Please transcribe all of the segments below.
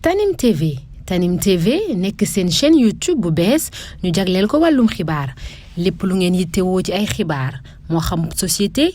Tanim TV Tanim TV nekk seen chaîne YouTube bu bees ñu jagleel ko wàllum xibaar lépp lu ngeen yittewoo ci ay xibaar moo xam société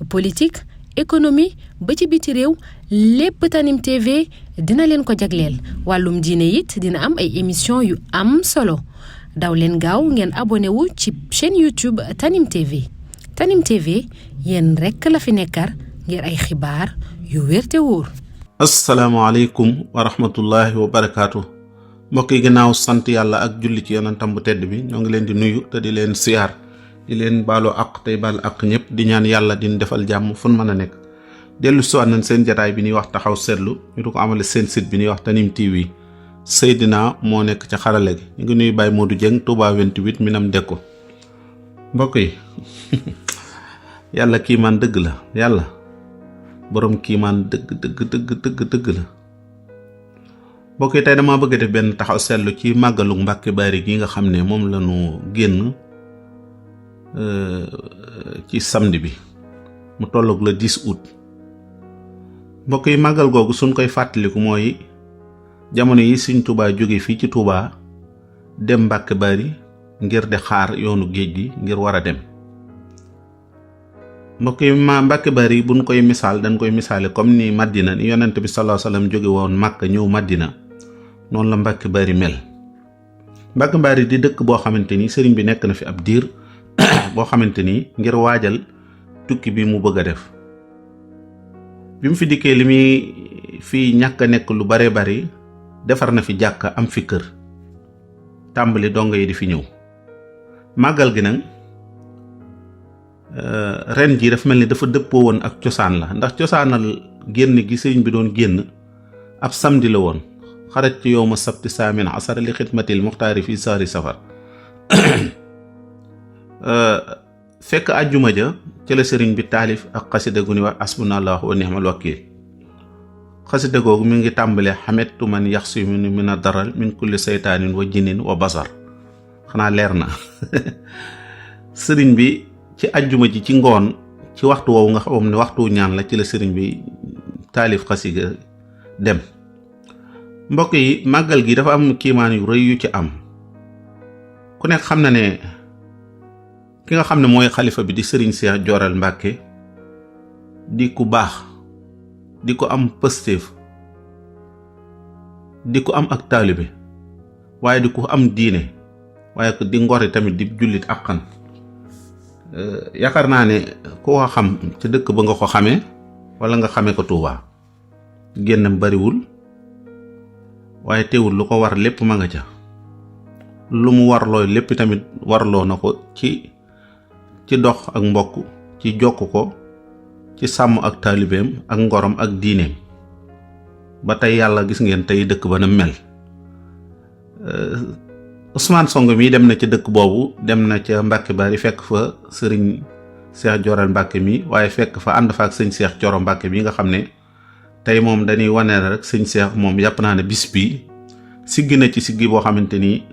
politique économie ba ci biti réew lépp Tanim TV dina leen ko jagleel wàllum diine it dina am ay émission yu am solo daw leen gaaw ngeen abonné wu ci chaîne YouTube Tanim TV Tanim TV yéen rekk la fi nekkar ngir ay xibaar yu wér te wóor. asalaamaaleykum wa rahmatullahi wa barakaatu mbokk yi ginnaaw sant yàlla ak julli ci yonentam bu tedd bi ñoo ngi leen di nuyu te di leen siyaar di leen baalu àq tey baal àq ñëpp di ñaan yàlla di defal jàmm fu mën a nekk dellu siwaat nañ seen jataay bi ñuy wax taxaw seetlu ñu du ko amale seen site bi ñuy wax Tanim TV Seydina moo nekk ca xarale gi ñu ngi nuyu Baye Modou Dieng Touba 28 Minam Dekko mbokk yi yàlla kiimaan dëgg la yàlla boroom kiimaan dëgg la mbokk yi tey dama bëgg def benn taxaw seetlu ci màggalu Mbàkke Bari gi nga xam ne moom la ñu génn ci samedi bi mu tolloog le 10 août mbokk yi màggal googu suñ koy fàttaliku mooy jamono yi Sëñ Tuubaa jóge fii ci Tuubaa dem Mbàkke Bari ngir di xaar yoonu géej gi ngir war a dem mbokk yi Mbàkke Bari buñ koy misaal dañ koy misaale comme ni Madina ni yonent bi sallallahu alayhi wasallam jóge woon Makka ñëw Madina noonu la Mbàkke Bari mel Mbàkke Bari di dëkk boo xamante ni sëriñ bi nekk na fi ab diir boo xamante ni ngir waajal tukki bi mu bëgg a def bi mu fi dikkee li muy fii ñàkk a nekk lu bare bari defar na fi jàkka am fi kër tàmbali dongo yi di fi ñëw màggal gi nag ren ji dafa mel ni dafa dëppoo woon ak cosaan la ndax cosaanal génn gi sëriñ bi doon génn ab samedi la woon xarat ci yowma sabti saamin asara li xidmatil muxtaari fi saari safar fekk àjjuma ja ci la sëriñ bi taalif ak xasida gu ni wax asbunallahu wa ni'mal wakiil xasida googu mi ngi tàmbalee xamettu man yaxsimuni min a daral min kulli seytaanin wa jinin wa basar xanaa leer na sëriñ bi ci àjjuma ji ci ngoon ci waxtu woowu nga xam ne waxtu ñaan la ci la sëriñ bi taalif xasida dem mbokk yi màggal gi dafa am kiimaan yu rëy yu ci am ku nekk xam na ne ki nga xam ne mooy xalifa bi di sëriñ Cheikh Joral Mbàkke di ku baax di ko am pëstéef di ko am ak taalibe waaye di ko am diine waaye di ngori tamit di jullit àqan yaakaar naa ne ku ko xam ci dëkk ba nga ko xamee wala nga xamee ko Tuubaa génnam bariwul waaye teewul lu ko war lépp ma nga ca lu mu warloo lépp tamit warloo na ko ci dox ak mbokk ci jokk ko ci sàmm ak taalibeem ak ngorom ak diineem ba tey yàlla gis ngeen tey dëkk ba na mel Ousmane Sonko mi dem na ca dëkk boobu dem na ca Mbàkke Bari fekk fa sëriñ Cheikh Joral Mbàkke mi waaye fekk fa ànd fa ak sëñ Cheikh Coro Mbàkke mi nga xam ne tey moom dañuy wane rek sëñ Cheikh moom yàpp naa ne bis bi siggi na ci siggi boo xamante ni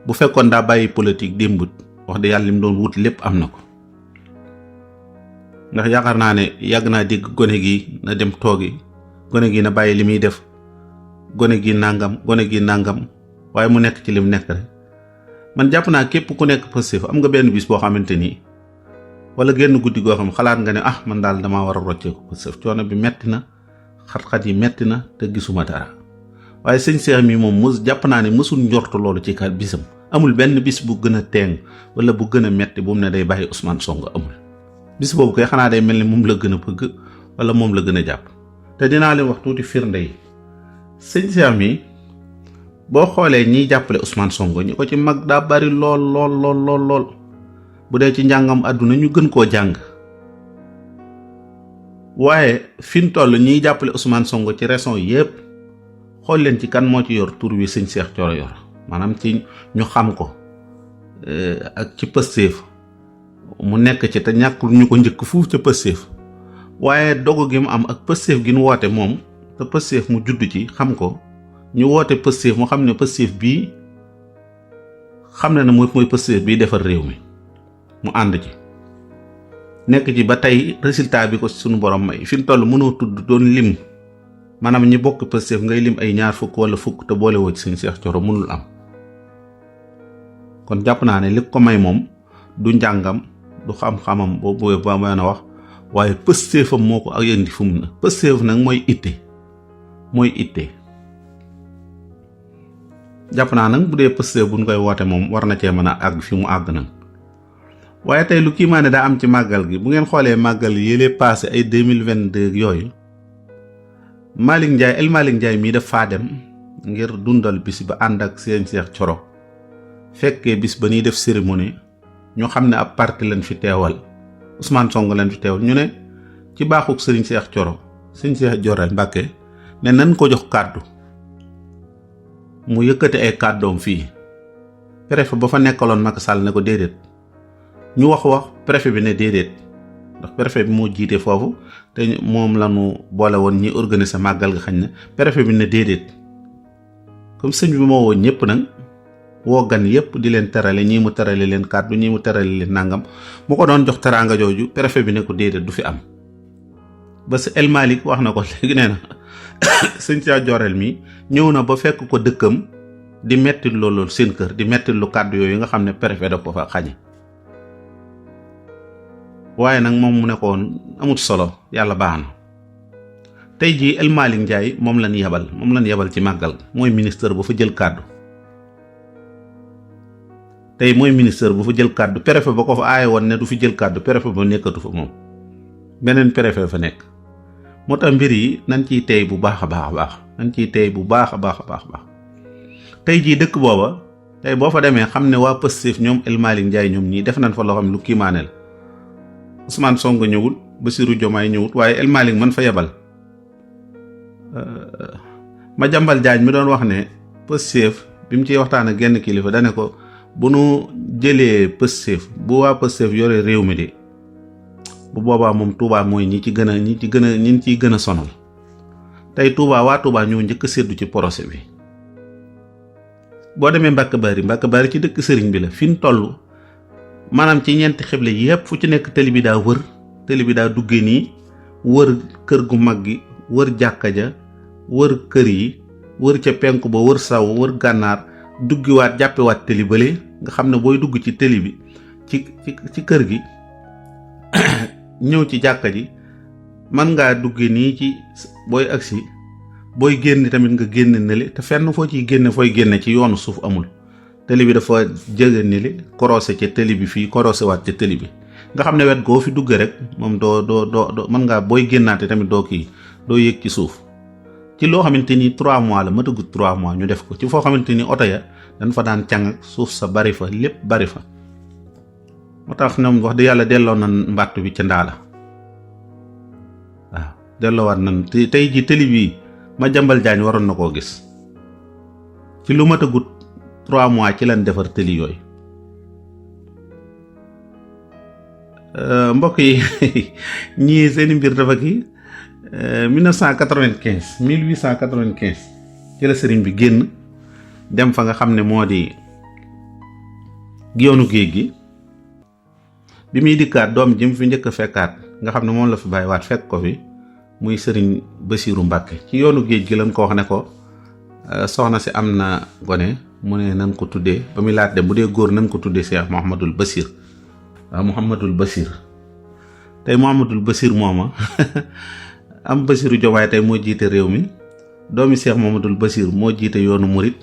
bu fekkoon daa bàyyi politique démbut wax de yàlla li mu doon wut lépp am na ko ndax yaakaar naa ne yàgg naa dégg gone gi na dem toogi gone gi na bàyyi li muy def gone gi nàngam waaye mu nekk ci lim nekk rek man jàpp naa képp ku nekk Pastef am nga benn bis boo xamante ni wala genn guddi goo xam xalaat nga ne man daal damaa war a rocceeku Pastef coono bi metti na xat-xat yi metti na te gisuma dara waaye sëñ Cheikh mi moom jàpp naa ne mësul njortu loolu ci kat bisam amul benn bis bu gën a teeng wala bu gën a metti bu mu ne day bàyyi Ousmane Sonko amul bis boobu koy xanaa day mel ni moom la gën a bëgg wala moom la gën a jàpp te dinaa leen wax tuuti firnde yi sëñ Cheikh mi boo xoolee ñiy jàppale Ousmane Sonko ñi ko ci mag daa bari lool bu dee ci njàngam àdduna ñu gën koo jàng waaye fi mu toll ñiy jàppale Ousmane Sonko ci raison yépp xool leen ci kan moo ci yor tur wi sëñ Cheikh Coro yor maanaam ci ñu xam ko ak ci Pastef mu nekk ci te ñàkkul ñu ko njëkk fuuf ca Pastef waaye dogu gi mu am ak Pastef gi nu woote moom te Pastef mu judd ci xam ko ñu woote Pastef mu xam ne Pastef bii xam na ne mooy Pastef bii defar réew mi mu ànd ci nekk ci ba tey résultat bi ko suñu borom may fi mu toll mënoo tudd doon lim maanaam ñi bokk Pastef ngay lim ay ñaar fukk wala fukk te boole woo ci sëñ Cheikh Thioro mënul am. kon jàpp naa ne li ko may moom du njàngam du xam-xamam boobu ba mën a wax waaye Pastefam moo ko ak yëndi fu mu na Pastef nag mooy itte jàpp naa nag bu dee Pastef buñ koy woote moom war na cee mën a àgg fi mu àgg nag. waaye tey lu kii maa ne daa am ci màggal gi bu ngeen xoolee màggal yële passé ay 2022 yooyu El Malick Ndiaye mii daf faa dem ngir dundal bis ba ànd ak sëñ Cheikh Thioro fekkee bis ba ñuy def cérémonie ñu xam ne ab parti lañ fi teewal Ousmane Sonko lañ fi teewal ñu ne ci baaxuk sëriñ Cheikh Thioro sëñ Cheikh Thioro Mbàkke ne nan ko jox kàddu mu yëkkati ay kàddoom fii préfet ba fa nekkaloon Macky Sall ne ko déedéet ñu wax préfet bi ne déedéet ndax préfet bi moo jiite foofu te moom la ñu boole woon ñi organiser màggal ga xañ na préfet bi ne déedéet comme sëñ bi moo woo ñëpp nag woo gan yëpp di leen terale ñii mu terale leen kàddu ñii mu terale leen nangam mu ko doon jox teraanga jooju préfet bi ne ko déedéet du fi am ba si El Malick wax na ko léegi nee na sëñ Cheikh Thioro mi ñëw na ba fekk ko dëkkam di metti loolu seen kër di metti lu kàddu yooyu nga xam ne préfet da ko fa xañe waaye nag moom mu ne ko woon amut solo yàlla baax na tey jii El Malick Ndiaye moom lañ yebal ci màggal mooy ministre bu fa jël kàddu tey mooy ministre bu fa jël kàddu préfet ba ko fa aaye woon ne du fi jël kàddu préfet ba nekkatu fa moom beneen préfet fa nekk moo tax mbir yi nañ ciy tey bu baax a baax tey jii dëkk booba tey boo fa demee xam ne waa Pastef ñoom El Malick Ndiaye ñoom ñii def nañ fa loo xam ne lu kiimaane la Ousmane Sonko ñëwul Bassirou Diomaye ñëwut waaye El Malick man fa yebal Madiambal Diagne mi doon wax ne Pastef bi mu ciy waxtaan ak genn kilifa dane ko bu nu jëlee Pastef bu waa Pastef yore réew mi de bu boobaa moom Touba mooy ñi ciy gën a sonal tey Touba waa Touba ñoo njëkk a séddu ci procès bi boo demee Mbàkke Bari ci dëkk sëriñ bi la fi mu toll maanaam ci ñeenti xible yépp fu ci nekk tëli bi daa duggee nii wër kër gu mag gi wër jàkka ja wër kër yi wër ca penku ba wër saw wër gànnaar duggiwaat jàppewaat tëli bële nga xam ne booy dugg ci tëli bi ci kër gi ñëw ci jàkka ji man ngaa duggee nii ci booy agsi booy génn tamit nga génn nele te fenn foo ciy génne fooy génne ci yoonu suuf amul tëli bi dafa jege nele korosé ca tëli bi fii korosé waat ca tëli bi nga xam ne wet goo fi dugge rek moom doo mën ngaa booy génnaate tamit doo yëg ci suuf ci loo xamante ni 3 mois la matagut 3 mois ñu def ko ci foo xamante ni oto ya dañ fa daan càng ak suuf sa bari fa lépp bari fa moo tax ñoom wax di yàlla delloo na mbàttu bi ca ndaala waaw delloowaat nan tey ji tëli bi Madiambal Diagne waroon na koo gis ci lu matagut 3 mois ci lañ defar tëli yooyu mbokk yi ñii seeni mbir dafa kii 1895 ci la sëriñ bi génn dem fa nga xam ne moo di yoonu géej gi bi muy dikkaat doom ji mu fi njëkk a fekkaat nga xam ne moom la fi bàyyiwaat fekk ko fi muy sëriñ Bassirou Mbàkke ci yoonu géej gi lañ ko wax ne ko soxna si am na gone mu ne nan ko tuddee ba muy laat dem bu dee góor nan ko tuddee Cheikh Mouhamadul Bassir waaw Mouhamadul Bassir tey Mouhamadul Bassir mooma am Bassirou Diomaye tey moo jiite réew mi doomi Cheikh Mouhamadul Bassir moo jiite yoonu murit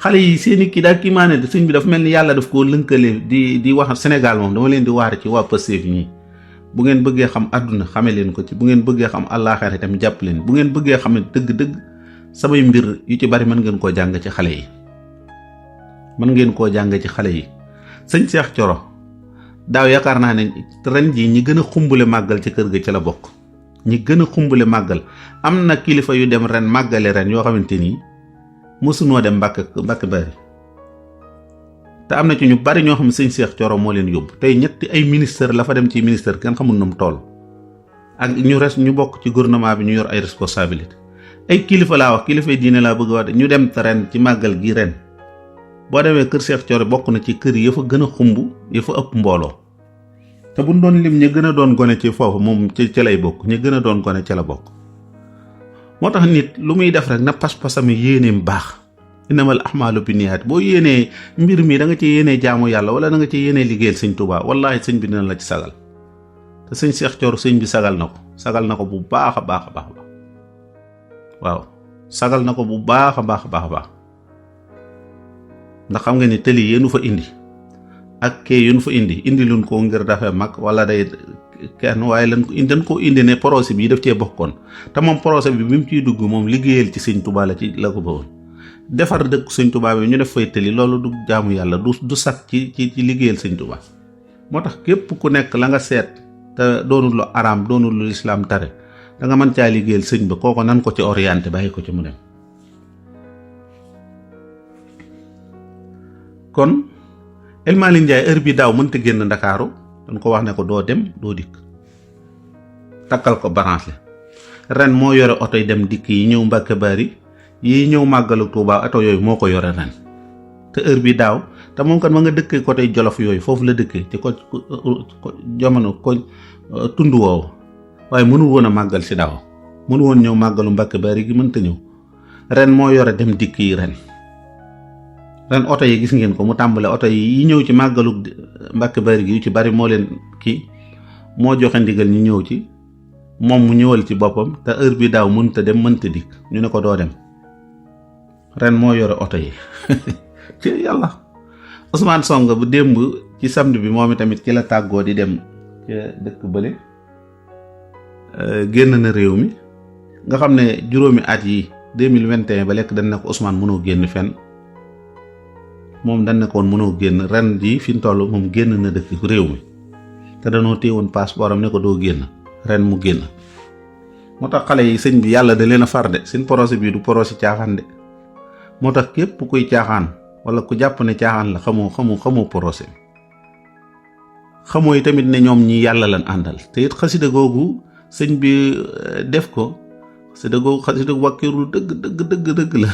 xale yi seeni kii daal kii maa ne sëñ bi dafa mel ni yàlla daf koo lënkale di wax Sénégal moom dama leen di waar ci waa Pastef ñii bu ngeen bëggee xam àdduna xame leen ko ci bu ngeen bëggee xam àllaaxira tamit jàpp leen bu ngeen bëggee xam dëgg-dëgg samay mbir yu ci bari mën ngeen koo jàng ci xale yi sëñ Cheikh Thioro daaw yaakaar naa ne ren jii ñi gën a xumbule màggal ci kër ga ci la bokk ñi gën a xumbule màggal am na kilifa yu dem ren màggale ren yoo xamante nii mësunoo dem Mbàkke Bari te am na ci ñu bari ñoo xam ne sëñ Cheikh Thioro moo leen yóbbu tey ñetti ay ministère la fa dem ci ministère kenn xamul na mu toll ak ñu bokk ci gouvernement bi ñu yor ay responsabilité ay kilifa laa wax kilifa yi diine laa bëgg a wax ñu dem te ren ci màggal gi ren boo demee kër Cheikh Thioro bokk na ci kër ya fa gën a xumb ya fa ëpp mbooloo te buñ doon lim ñi gën a doon gone ci foofu moom ci lay bokk ñi gën a doon gone ca la bokk moo tax nit lu muy def rek na pas-pasam yéeneem baax. innamal ahmaalu binniyaat boo yéenee mbir mi da nga ci yéenee jaamu yàlla wala da nga ci yéenee liggéeyal sëñ Tuubaa wallahi sëñ bi dina la ci sagal te sëñ Cheikh Thioro sëñ bi sagal na ko bu baax a baax a baax waaw sagal na ko bu baax a baax a baax ndax xam nga ni tëli yéenu fa indi ak kee yéenu fa indi luñ ko ngir dafa mag wala day kenn waaye dañ ko indi ne projet bi daf cee bokkoon te moom projet bi mu ciy dugg moom liggéeyal ci sëñ Tuubaa la ko bëggoon defar dëkk sëñ Tuubaa bi ñu def fay tëli loolu du jaamu yàlla du sat ci liggéeyal sëñ Tuubaa moo tax képp ku nekk la nga seet te doonul lu araam doonul lu lislaam tare da nga mën caa liggéeyal sëñ ba kooko nan ko ci orienté bàyyi ko ci mu dem. kon El Malick Ndiaye heure bi daaw mënta génn Ndakaaru dañ ko wax ne ko doo dem doo dikk takkal ko balance ren moo yore oto yi dem dikk yi ñëw Mbàkke Bari yi ñëw màggalu Tuubaa oto yooyu moo ko yore ren te heure bi daaw te moom kat ma nga dëkkee côté Jolof yooyu foofu la dëkkee ci ko jamono ko tund woowu waaye mënu woon a màggal si daaw mënu woon ñëw màggalu Mbàkke Bari gi mënta ñëw ren moo yore dem dikk yi ren oto yi gis ngeen ko mu tàmbale oto yi ñëw ci màggalu Mbàkke Bari gi yu ci bari moo leen moo joxe ndigal ñu ñëw ci moom mu ñëwal ci boppam te heure bi daaw mënta dem mënta dikk ñu ne ko doo dem ren moo yore oto yi ci yàlla Ousmane Sonko bu démb ci samedi bi moom tamit ci la tàggoo di dem ca dëkk bële génn na réew mi nga xam ne juróomi at yi 2021 ba lekk dañ ne ko Ousmane mënoo génn fenn moom dañ ne ko woon mënoo génn ren ji fi mu toll moom génn na dëkk réew mi te danoo téewoon passeport am ne ko doo génn ren mu génn moo tax xale yi sëñ bi yàlla da leen a far de seen projet bi du projet caaxaan de moo tax képp kuy caaxaan wala ku jàpp ne caaxaan la xamoo projet xamoo yi tamit ne ñoom ñi yàlla lan àndal te it xasida googu sëñ bi def ko xasida wàkkiirul dëgg la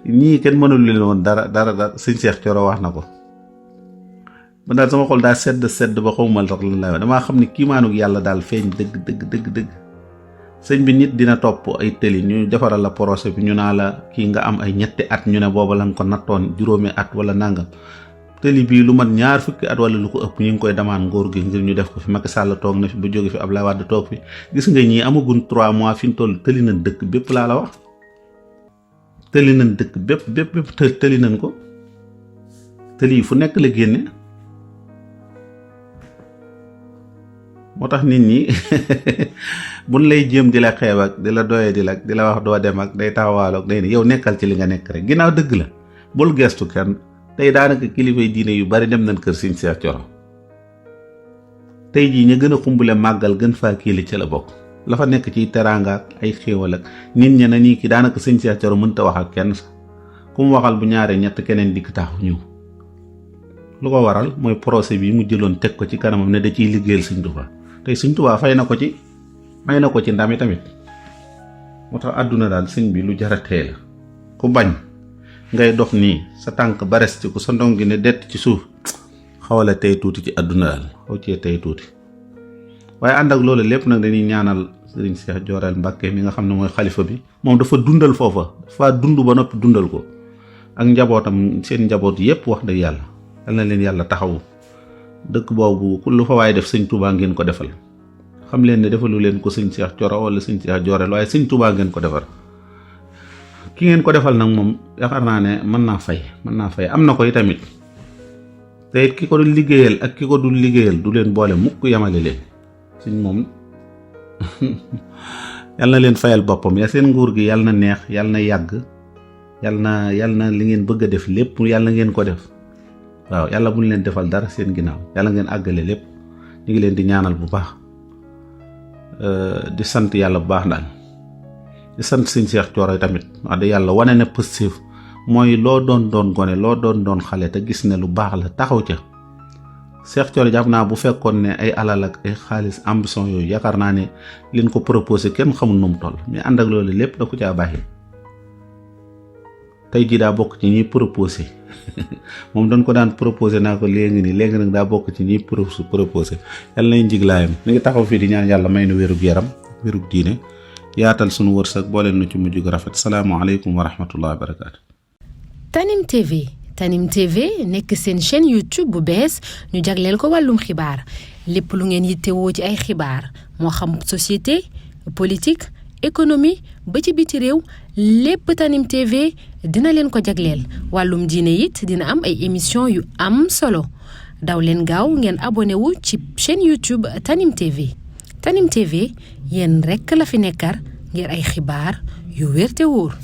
ñii kenn mënul leen woon dara sëñ Cheikh Thioro wax na ko man daal sama xol daa sedd ba xawmal sax lan lay wax damaa xam ne kiimaanug yàlla daal feeñ dëgg sëñ bi nit dina topp ay tëli ñu defaral la projet bi ñu naa la kii nga am ay ñetti at ñu ne booba lañ ko nattoon juróomi at wala nangam tëli bii lu mat 20 at wala lu ko ëpp ñu ngi koy demaan ngóor gi ngir ñu def ko fi Macky Sall toog na fi bu jóge fi Abdoulaye Wade toog fi gis nga ñii amagun 3 mois fi ñu toll tëli nañ dëkk bépp laa la wax tëli nañ dëkk bépp tëli nañ ko tëli yi fu nekk la génne moo tax nit ñi buñ lay jéem di la xeeb ak di la doye di la wax doo dem ak day taxawaaloog day ne yow nekkal ci li nga nekk rek ginnaaw dëgg la bul gestu kenn tey daanaka kilifay diine yu bari dem nañ kër Sëñ Cheikh Thioro tey jii ñu gën a xumbule màggal gën faa kii li ci la bokk la fa nekk ci teraanga ak ay xéewal ak nit ña na nii ki daanaka Sëñ Cheikh Thioro mënta wax ak kenn ku mu waxal bu ñaaree ñett keneen dikk taxu ñëw lu ko waral mooy procès bi mu jëloon teg ko ci kanamam ne da ciy liggéeyal Sëñ Tuubaa tey Sëñ Tuubaa fay na ko ci ndami tamit moo tax àdduna daal sëñ bi lu jaratee la ku bañ ngay dox nii sa tànk bares ci ku sa ndong gi ne dett ci suuf xawala tey tuuti ci àdduna daal xaw cee tey tuuti waaye ànd ak loolu lépp nag dañuy ñaanal Sëriñ Cheikh Thioro Mbacké mi nga xam ne mooy xalifa bi moom dafa dundal foofa dafa dund ba noppi dundal ko ak njabootam seen njaboot yépp wax dëgg yàlla yal na leen yàlla taxawu dëkk boobu ku lu fa waaye def Sëñ Tuubaa ngeen ko defal xam leen ne defalu leen ko Sëñ Cheikh Thioro wala Sëñ Cheikh Thioro waaye Sëñ Tuubaa ngeen ko defal ki ngeen ko defal nag moom yaakaar naa ne mën naa fay am na ko tamit te it ki ko dul liggéeyal ak ki ko dul liggéeyal du leen boole mukk yamale leen suñ moom yal na leen fayal boppam ya seen nguur gi yal na neex yal na yàgg yal na li ngeen bëgg a def lépp yàlla ngeen ko def waaw yàlla bu ñu leen defal dara seen ginnaaw yàlla ngeen àggale lépp ñu ngi leen di ñaanal bu baax di sant yàlla bu baax daal di sant Sëñ Cheikh Thioro tamit wax dëgg yàlla wane na positif mooy loo doon gone loo doon xale te gis ne lu baax la taxaw ca Cheikh Thioro jàpp naa bu fekkoon ne ay alal ak ay xaalis ambition yooyu yaakaar naa ne liñ ko proposé kenn xamul nu mu toll mais ànd ak loolu lépp da ko caa bàyyi tey jii daa bokk ci ñuy proposé moom dañ ko daan proposé naa ko léegi nag daa bokk ci ñuy proposé yàlla nañ njiglaayam ñu ngi taxaw fii di ñaan yàlla may nu wérug yaram wérug diine yaatal sunu wërsëg boole nu ci mujj gu rafet salaamualeykum wa rahmatullahi wa barakaatu. Tanim TV nekk seen chaîne YouTube bu bees ñu jagleel ko wàllum xibaar lépp lu ngeen yittewoo ci ay xibaar moo xam société politique économie ba ci biti réew lépp Tanim TV dina leen ko jagleel wàllum diine it dina am ay émission yu am solo daw leen gaaw ngeen abonné wu ci chaîne YouTube Tanim TV Tanim TV yéen rekk la fi nekkar ngir ay xibaar yu wér te wóor